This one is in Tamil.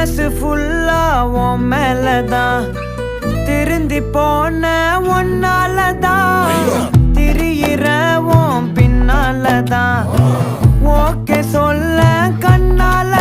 மனசு ஃபுல்லா உன் மேலதான் திருந்தி போன ஒன்னாலதான் திரியிற உன் பின்னாலதான் ஓகே சொல்ல கண்ணால